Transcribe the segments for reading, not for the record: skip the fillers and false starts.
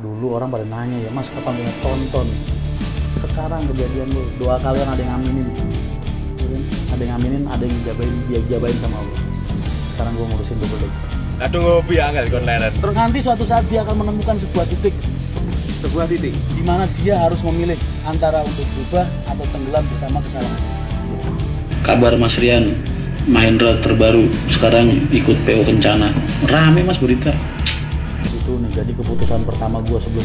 Dulu orang pada nanya ya, Mas kapan punya tonton? Sekarang kejadian lu, doa kalian ada yang ngaminin, ada yang ngaminin, ada yang dijabain sama Allah. Sekarang gue ngurusin double deck. Aduh ngopi angel kon leren. Terus nanti suatu saat dia akan menemukan sebuah titik di mana dia harus memilih antara untuk berubah atau tenggelam bersama kesalahan. Kabar Mas Rian Mahendra terbaru sekarang ikut PO Kencana, rame Mas berita. Itu nih, jadi keputusan pertama gue sebelum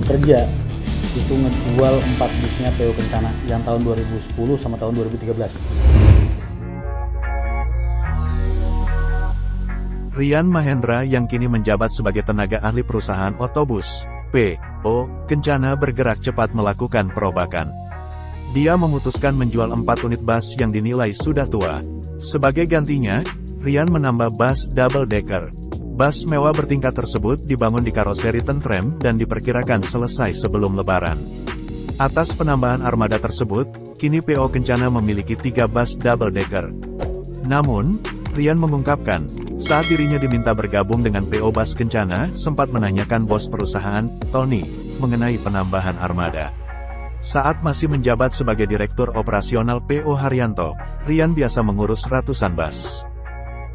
kerja itu ngejual 4 bisnya PO Kencana yang tahun 2010 sama tahun 2013. Rian Mahendra yang kini menjabat sebagai tenaga ahli perusahaan otobus PO Kencana bergerak cepat melakukan perobakan. Dia memutuskan menjual 4 unit bus yang dinilai sudah tua. Sebagai gantinya, Rian menambah bus double decker. Bus mewah bertingkat tersebut dibangun di karoseri tentrem dan diperkirakan selesai sebelum Lebaran. Atas penambahan armada tersebut, kini PO Kencana memiliki 3 bus double decker. Namun, Rian mengungkapkan, saat dirinya diminta bergabung dengan PO Bus Kencana, sempat menanyakan bos perusahaan, Tony, mengenai penambahan armada. Saat masih menjabat sebagai Direktur Operasional PO Haryanto, Rian biasa mengurus ratusan bus.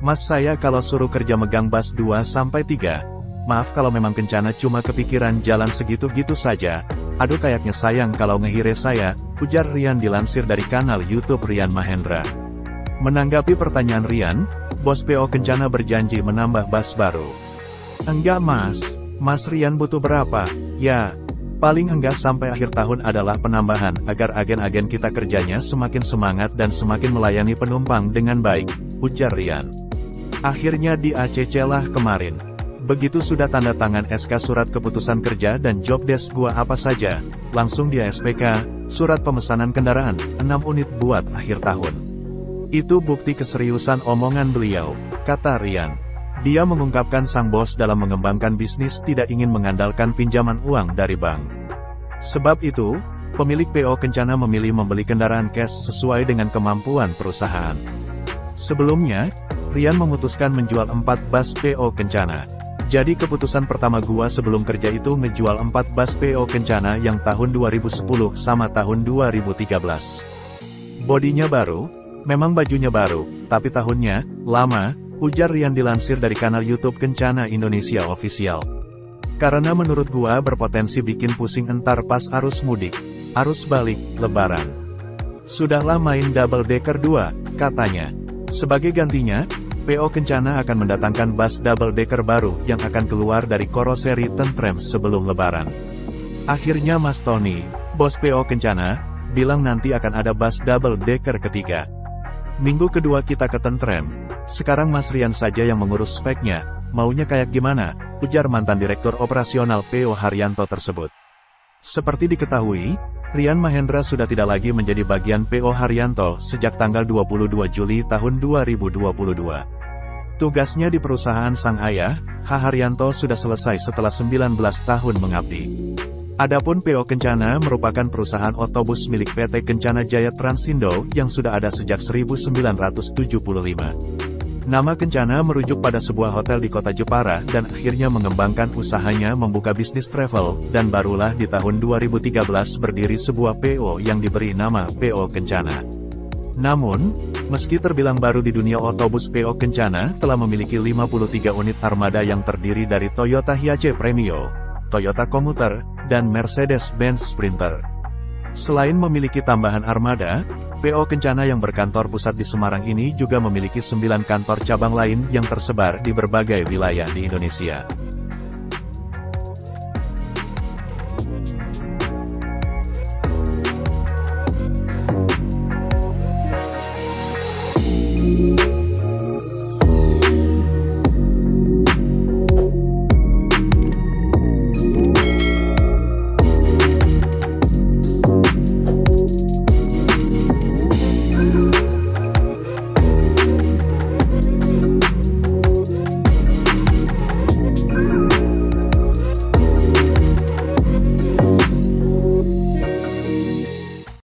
Mas, saya kalau suruh kerja megang bus 2-3. Maaf kalau memang Kencana cuma kepikiran jalan segitu-gitu saja. Aduh kayaknya sayang kalau ngehire saya, ujar Rian dilansir dari kanal YouTube Rian Mahendra. Menanggapi pertanyaan Rian, bos PO Kencana berjanji menambah bus baru. Enggak Mas Rian butuh berapa? Ya, paling enggak sampai akhir tahun adalah penambahan, agar agen-agen kita kerjanya semakin semangat dan semakin melayani penumpang dengan baik, ujar Rian. Akhirnya di ACC lah kemarin. Begitu sudah tanda tangan SK surat keputusan kerja dan job desk gua apa saja, langsung dia SPK, surat pemesanan kendaraan, 6 unit buat akhir tahun. Itu bukti keseriusan omongan beliau, kata Rian. Dia mengungkapkan sang bos dalam mengembangkan bisnis tidak ingin mengandalkan pinjaman uang dari bank. Sebab itu, pemilik PO Kencana memilih membeli kendaraan cash sesuai dengan kemampuan perusahaan. Sebelumnya, Rian memutuskan menjual 4 bus PO Kencana. Jadi keputusan pertama gua sebelum kerja itu ngejual 4 bus PO Kencana yang tahun 2010 sama tahun 2013. Bodinya baru, memang bajunya baru, tapi tahunnya lama, ujar Rian dilansir dari kanal YouTube Kencana Indonesia Official. Karena menurut gua berpotensi bikin pusing entar pas arus mudik, arus balik, Lebaran. Sudahlah main double decker 2, katanya. Sebagai gantinya, PO Kencana akan mendatangkan bus double decker baru yang akan keluar dari karoseri tentrem sebelum Lebaran. Akhirnya Mas Tony, bos PO Kencana, bilang nanti akan ada bus double decker ketiga. Minggu kedua kita ke tentrem. Sekarang Mas Rian saja yang mengurus speknya, maunya kayak gimana, ujar mantan Direktur Operasional PO Haryanto tersebut. Seperti diketahui, Rian Mahendra sudah tidak lagi menjadi bagian PO Haryanto sejak tanggal 22 Juli tahun 2022. Tugasnya di perusahaan sang ayah, H. Haryanto sudah selesai setelah 19 tahun mengabdi. Adapun PO Kencana merupakan perusahaan otobus milik PT Kencana Jaya Transindo yang sudah ada sejak 1975. Nama Kencana merujuk pada sebuah hotel di kota Jepara dan akhirnya mengembangkan usahanya membuka bisnis travel, dan barulah di tahun 2013 berdiri sebuah PO yang diberi nama PO Kencana. Namun, meski terbilang baru di dunia otobus, PO Kencana telah memiliki 53 unit armada yang terdiri dari Toyota Hiace Premio, Toyota Commuter, dan Mercedes-Benz Sprinter. Selain memiliki tambahan armada, PO Kencana yang berkantor pusat di Semarang ini juga memiliki 9 kantor cabang lain yang tersebar di berbagai wilayah di Indonesia.